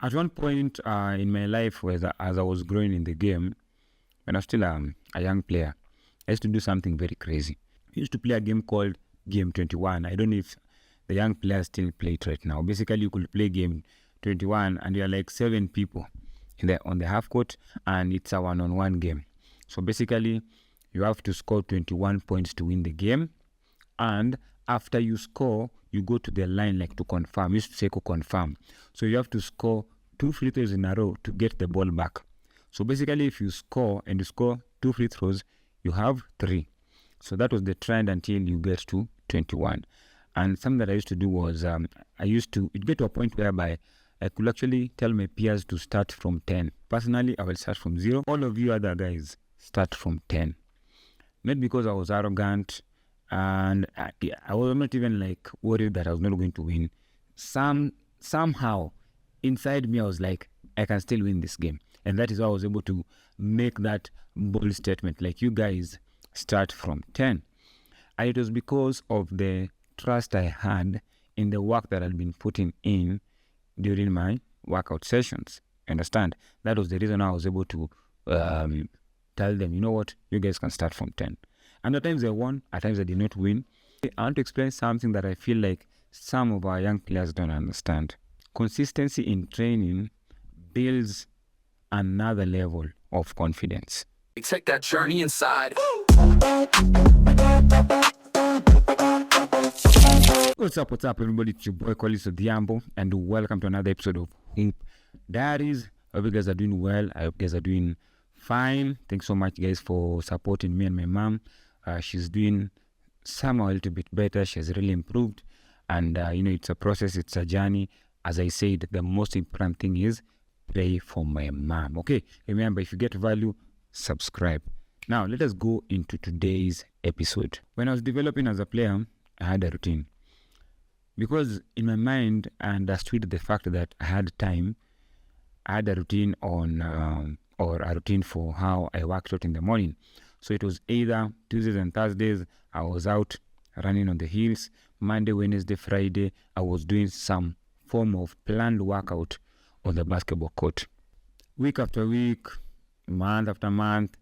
At one point in my life, as I was growing in the game, when I was still a young player, I used to do something very crazy. I used to play a game called Game 21. I don't know if the young players still play it right now. Basically, you could play Game 21 and you're like 7 people on the half court, and it's a one-on-one game. So basically, you have to score 21 points to win the game, and after you score, you go to the line like to confirm. We used to say confirm. So you have to score 2 free throws in a row to get the ball back. So basically, if you score and you score 2 free throws, you have 3. So that was the trend until you get to 21. And something that I used to do was it get to a point whereby I could actually tell my peers to start from 10. Personally, I will start from 0. All of you other guys start from 10. Not because I was arrogant and I was not even like worried that I was not going to win. Somehow inside me I was like, I can still win this game. And that is why I was able to make that bold statement, like, you guys start from 10. And it was because of the trust I had in the work that I'd been putting in during my workout sessions. Understand? That was the reason I was able to tell them, you know what, you guys can start from 10. And at times I won, at times I did not win. I want to explain something that I feel like some of our young players don't understand. Consistency in training builds another level of confidence. Take that journey inside. What's up, everybody? It's your boy, Collins Odhiambo, and welcome to another episode of Hoop Diaries. I hope you guys are doing well. I hope you guys are doing fine. Thanks so much, guys, for supporting me and my mom. She's doing somehow a little bit better. She has really improved. And, it's a process. It's a journey. As I said, the most important thing is pray for my mom. Okay? Remember, if you get value, subscribe. Now, let us go into today's episode. When I was developing as a player, I had a routine. Because in my mind, I understood the fact that I had time. I had a routine or a routine for how I worked out in the morning. So it was either Tuesdays and Thursdays, I was out running on the hills. Monday, Wednesday, Friday, I was doing some form of planned workout on the basketball court. Week after week, month after month,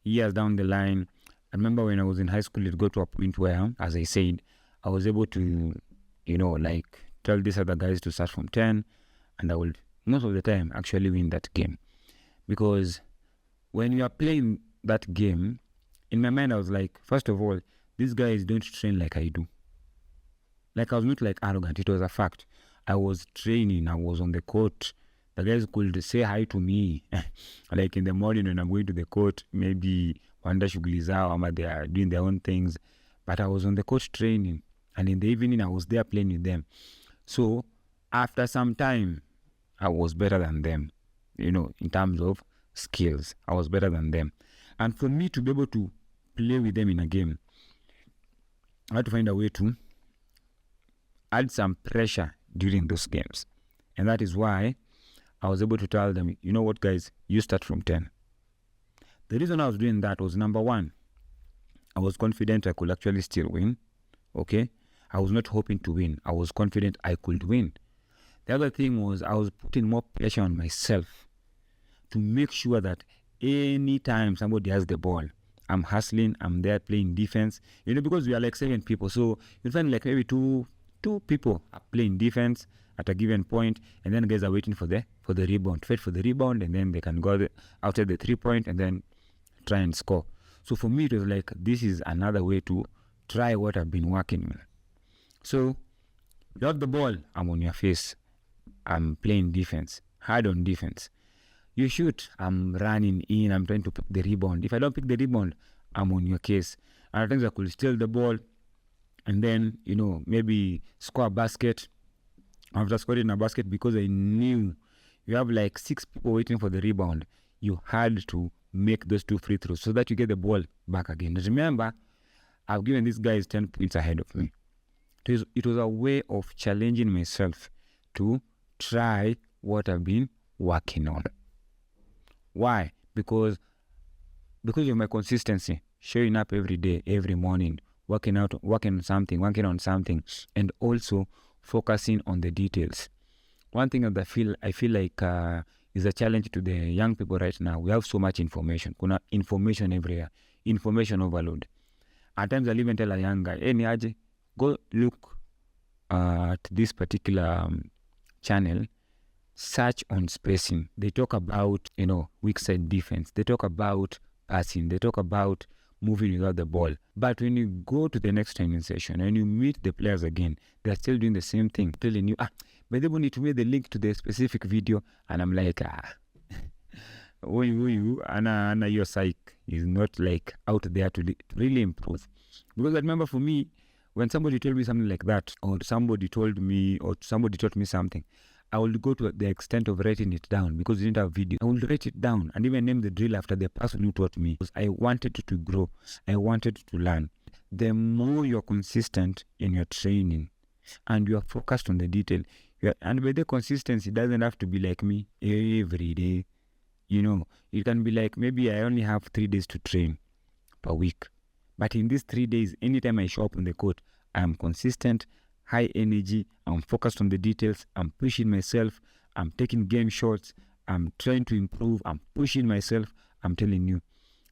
years down the line. I remember when I was in high school, it got to a point where, as I said, I was able to, tell these other guys to start from 10, and I would, most of the time, actually win that game. Because when you are playing that game, in my mind, I was like, first of all, these guys don't train like I do. Like, I was not like arrogant. It was a fact. I was training. I was on the court. The guys could say hi to me. Like in the morning when I'm going to the court, maybe wanda shughuli zao ama they are doing their own things. But I was on the court training. And in the evening, I was there playing with them. So, after some time, I was better than them. In terms of skills, I was better than them. And for me to be able to play with them in a game, I had to find a way to add some pressure during those games. And that is why I was able to tell them, you know what, guys, you start from 10. The reason I was doing that was, number one, I was confident I could actually still win. Okay? I was not hoping to win. I was confident I could win. The other thing was I was putting more pressure on myself to make sure that anytime somebody has the ball, I'm hustling, I'm there playing defense. Because we are like 7 people. So you find like maybe two people are playing defense at a given point, and then guys are waiting for the rebound, fight for the rebound, and then they can go outside the 3-point and then try and score. So for me, it was like, this is another way to try what I've been working with. So you have the ball, I'm on your face. I'm playing defense, hard on defense. You shoot, I'm running in, I'm trying to pick the rebound. If I don't pick the rebound, I'm on your case. And at times I could steal the ball and then, maybe score a basket. After scoring a basket, because I knew you have like 6 people waiting for the rebound, you had to make those 2 free throws so that you get the ball back again. Remember, I've given these guys 10 points ahead of me. It was a way of challenging myself to try what I've been working on. Why? Because of my consistency, showing up every day, every morning, working on something, and also focusing on the details. one thing that I feel like is a challenge to the young people right now. We have so much information. Kuna information everywhere. Information overload. At times I'll even tell a young guy, hey niaje, go look at this particular channel, search on spacing. They talk about, weak side defense. They talk about passing. They talk about moving without the ball. But when you go to the next training session and you meet the players again, they're still doing the same thing, telling you, but they need to make the link to the specific video. And I'm like, Anna, your psych is not like out there to really improve. Because I remember for me, when somebody told me something like that, or somebody taught me something, I would go to the extent of writing it down because we didn't have video. I would write it down and even name the drill after the person who taught me. Because I wanted to grow. I wanted to learn. The more you're consistent in your training and you are focused on the detail, and with the consistency, it doesn't have to be like me every day. It can be like maybe I only have 3 days to train per week. But in these 3 days, anytime I show up on the court, I'm consistent, high energy, I'm focused on the details, I'm pushing myself, I'm taking game shots, I'm trying to improve, I'm pushing myself. I'm telling you,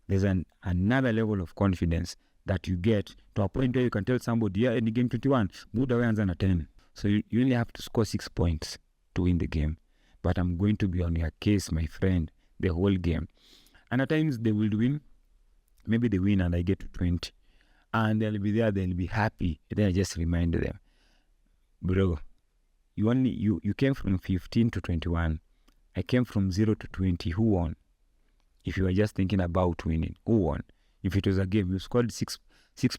there's another level of confidence that you get to a point where you can tell somebody, in the game 21, good away and 10. So you only have to score 6 points to win the game. But I'm going to be on your case, my friend, the whole game. And at times they will win. Maybe they win and I get to 20. And they'll be there, they'll be happy. And then I just remind them, bro, you came from 15 to 21. I came from 0 to 20. Who won? If you were just thinking about winning, who won? If it was a game, you scored 6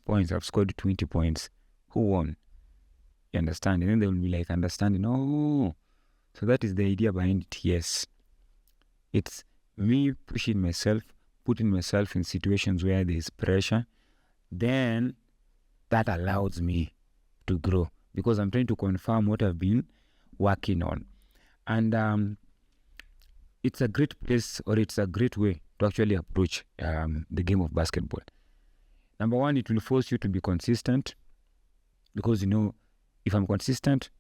points, I've scored 20 points. Who won? You understand? And then they will be like understanding, oh, so that is the idea behind it. Yes. It's me pushing myself, putting myself in situations where there is pressure. Then that allows me to grow because I'm trying to confirm what I've been working on. And it's a great place, or it's a great way to actually approach the game of basketball. Number one, it will force you to be consistent because, if I'm consistent,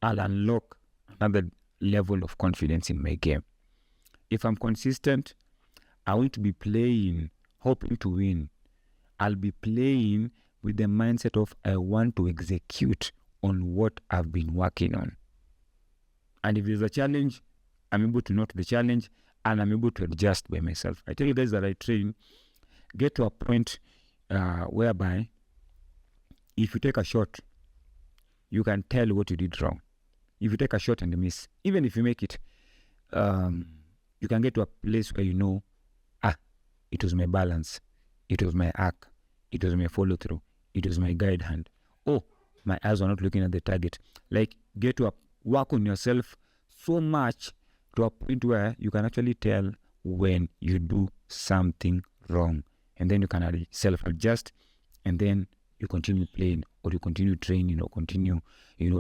I'll unlock another level of confidence in my game. If I'm consistent, I won't be playing hoping to win. I'll be playing with the mindset of I want to execute on what I've been working on. And if there's a challenge, I'm able to note the challenge and I'm able to adjust by myself. I tell you guys that I train, get to a point whereby if you take a shot, you can tell what you did wrong. If you take a shot and miss, even if you make it, you can get to a place where it was my balance, it was my arc, it was my follow through, it was my guide hand. Oh, my eyes are not looking at the target. Like, get to work on yourself so much to a point where you can actually tell when you do something wrong, and then you can self-adjust, and then you continue playing, or you continue training, or continue,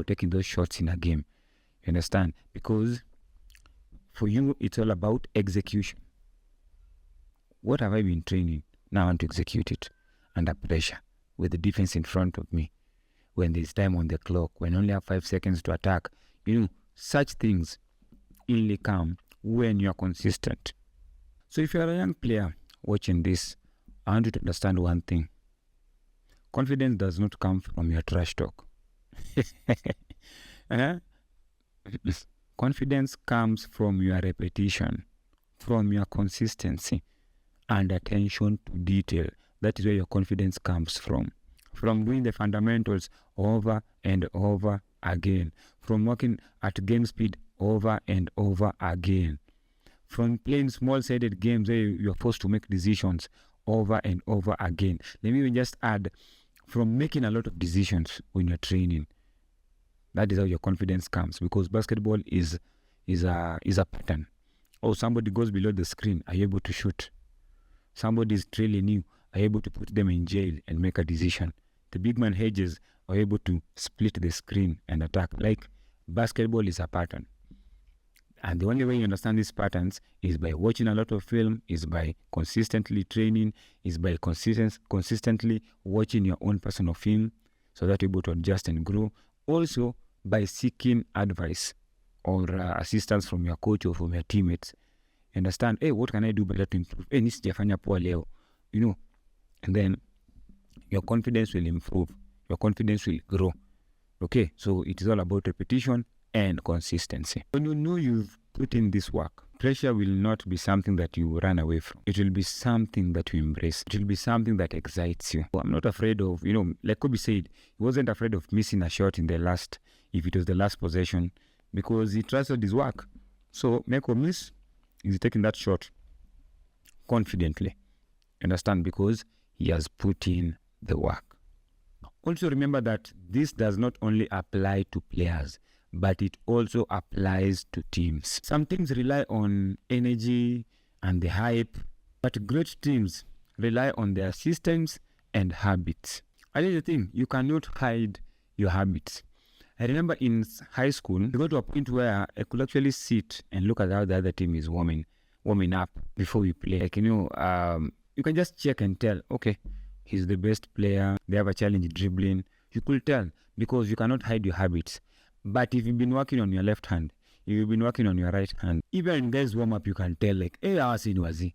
taking those shots in a game. You understand? Because for you, it's all about execution. What have I been training? Now I want to execute it under pressure with the defense in front of me. When there's time on the clock, when I only have 5 seconds to attack. Such things only come when you are consistent. So if you are a young player watching this, I want you to understand one thing. Confidence does not come from your trash talk. Confidence comes from your repetition, from your consistency and attention to detail. That is where your confidence comes from. From doing the fundamentals over and over again. From working at game speed over and over again. From playing small-sided games where you're forced to make decisions over and over again. Let me even just add, from making a lot of decisions when you're training. That is how your confidence comes, because basketball is a pattern. Oh, somebody goes below the screen, are you able to shoot? Somebody is trailing you, are you able to put them in jail and make a decision? The big man hedges, are you able to split the screen and attack? Like, basketball is a pattern. And the only way you understand these patterns is by watching a lot of film, is by consistently training, is by consistently watching your own personal film so that you're able to adjust and grow. Also, by seeking advice or assistance from your coach or from your teammates. You understand, hey, what can I do better to improve? Hey, nisijafanya poa leo, you know, and then your confidence will improve, your confidence will grow. Okay, so it is all about repetition and consistency. When you know you've put in this work, pressure will not be something that you run away from. It will be something that you embrace. It will be something that excites you. I'm not afraid of, like Kobe said, he wasn't afraid of missing a shot in the last, if it was the last possession, because he trusted his work. So make or miss, he's taking that shot confidently. Understand? Because he has put in the work. Also remember that this does not only apply to players, but it also applies to teams. Some teams rely on energy and the hype, but great teams rely on their systems and habits. And the thing, you cannot hide your habits. I remember in high school, we got to a point where I could actually sit and look at how the other team is warming up before we play. Like, you can just check and tell, okay, he's the best player, they have a challenge dribbling. You could tell because you cannot hide your habits. But if you've been working on your left hand, if you've been working on your right hand, even in guys warm up, you can tell like, hey, I was in Wazi.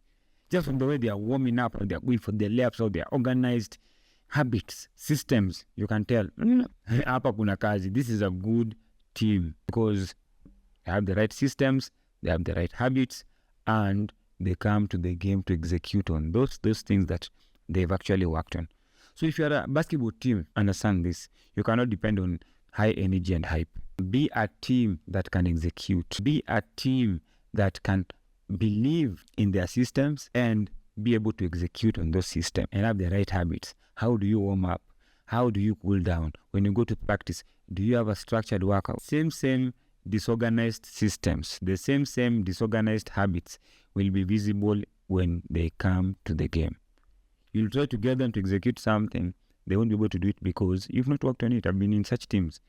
Just from the way they are warming up, or they are going for their laps, or they are organized habits, systems, you can tell. Hapa kuna kazi. This is a good team because they have the right systems, they have the right habits, and they come to the game to execute on those things that they've actually worked on. So if you're a basketball team, understand this. You cannot depend on high energy and hype. Be a team that can execute. Be a team that can believe in their systems and be able to execute on those systems and have the right habits. How do you warm up? How do you cool down? When you go to practice, do you have a structured workout? Same disorganized systems, the same disorganized habits will be visible when they come to the game. You'll try to get them to execute something, they won't be able to do it because you've not worked on it. I've been in such teams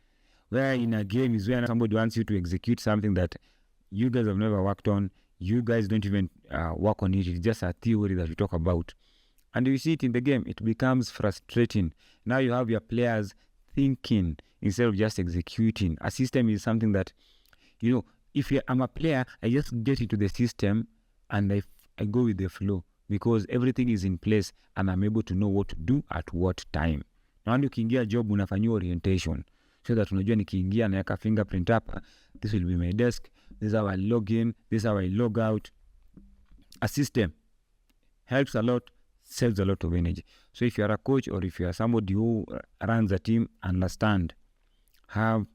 where in a game is where somebody wants you to execute something that you guys have never worked on. You guys don't even work on it. It's just a theory that we talk about. And you see it in the game, it becomes frustrating. Now you have your players thinking instead of just executing. A system is something that, if I'm a player, I just get into the system and I go with the flow because everything is in place and I'm able to know what to do at what time. Na ndio ukiingia job unafanyia orientation so that unajua nikiingia naweka fingerprint hapa, this will be my desk, this is how I log in, this is how I log out. A system helps a lot, saves a lot of energy. So if you are a coach or if you are somebody who runs a team, understand, have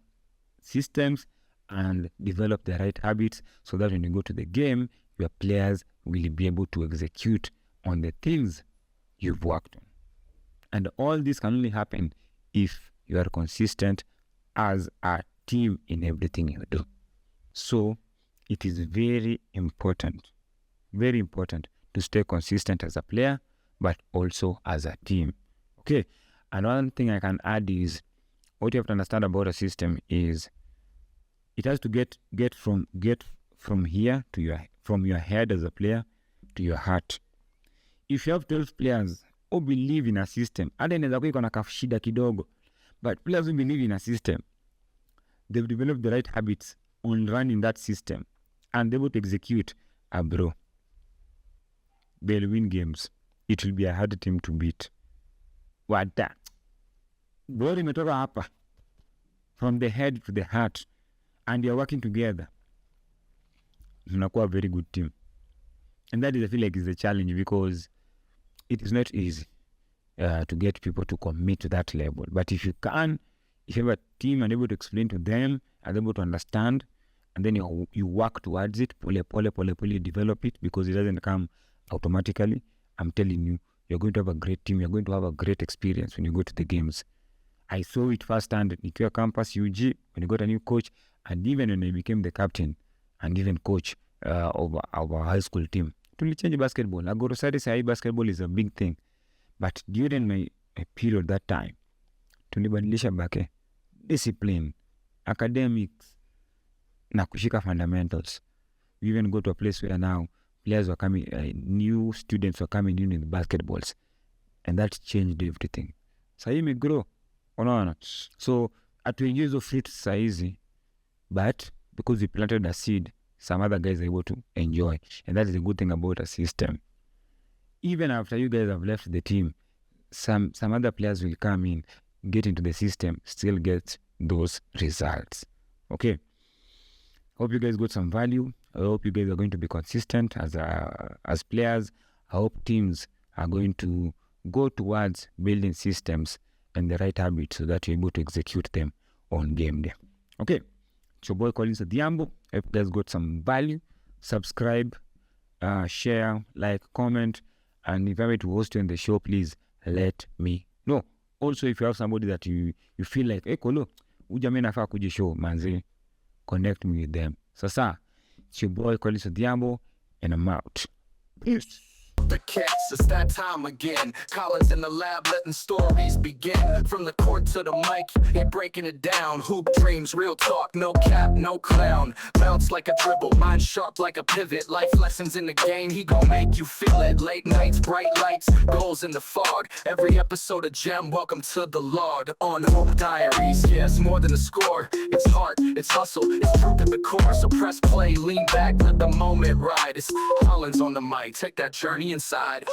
systems and develop the right habits so that when you go to the game, your players will be able to execute on the things you've worked on. And all this can only happen if you are consistent as a team in everything you do. So it is very important to stay consistent as a player, but also as a team. Okay, and one thing I can add is what you have to understand about a system is it has to get from here to from your head as a player to your heart. If you have 12 players who believe in a system, hata inaweza kuwa iko na kashida kidogo, but players who believe in a system, they've developed the right habits on running that system and they're able to execute, bro, they'll win games. It will be a hard team to beat. Wada. Bora imetoka hapa. From the head to the heart. And you're working together. Unakuwa a very good team. And that is, I feel like, is a challenge because it is not easy to get people to commit to that level. But if you have a team and able to explain to them and able to understand, and then you work towards it, pole, develop it because it doesn't come automatically. I'm telling you, you're going to have a great team. You're going to have a great experience when you go to the games. I saw it firsthand at Nikiwa Campus UG when you got a new coach, and even when I became the captain and even coach of our high school team. To change basketball. Agorosari say basketball is a big thing. But during my period that time, tulibadilisha bake discipline, academics, na kushika fundamentals. We even go to a place where now players were coming, new students were coming in with basketballs, and that changed everything. Sahi me grow, unaona. So atuingie hizo fit saizi, but because you planted a seed, some other guys are able to enjoy. And that is a good thing about a system. Even after you guys have left the team, some other players will come in, get into the system, still get those results. Okay. Hope you guys got some value. I hope you guys are going to be consistent as players. I hope teams are going to go towards building systems and the right habits so that you're able to execute them on game day. Okay. It's your boy Collins Odhiambo. I hope you guys got some value. Subscribe, share, like, comment. And if I were to host you on the show, please let me know. Also, if you have somebody that you feel like, hey, Kolo, ujame nafaa kuji show, manzi, connect me with them. Sasa, it's your boy Collins Odhiambo, and I'm out. Peace. The cats, it's that time again. Collins in the lab, letting stories begin. From the court to the mic, he breaking it down. Hoop dreams, real talk, no cap, no clown. Bounce like a dribble, mind sharp like a pivot. Life lessons in the game, he gon' make you feel it. Late nights, bright lights, goals in the fog. Every episode of Gem, welcome to the Lord. On Hoop Diaries, yes, more than a score. It's heart, it's hustle, it's truth at the core. So press play, lean back, let the moment ride. It's Collins on the mic, take that journey inside.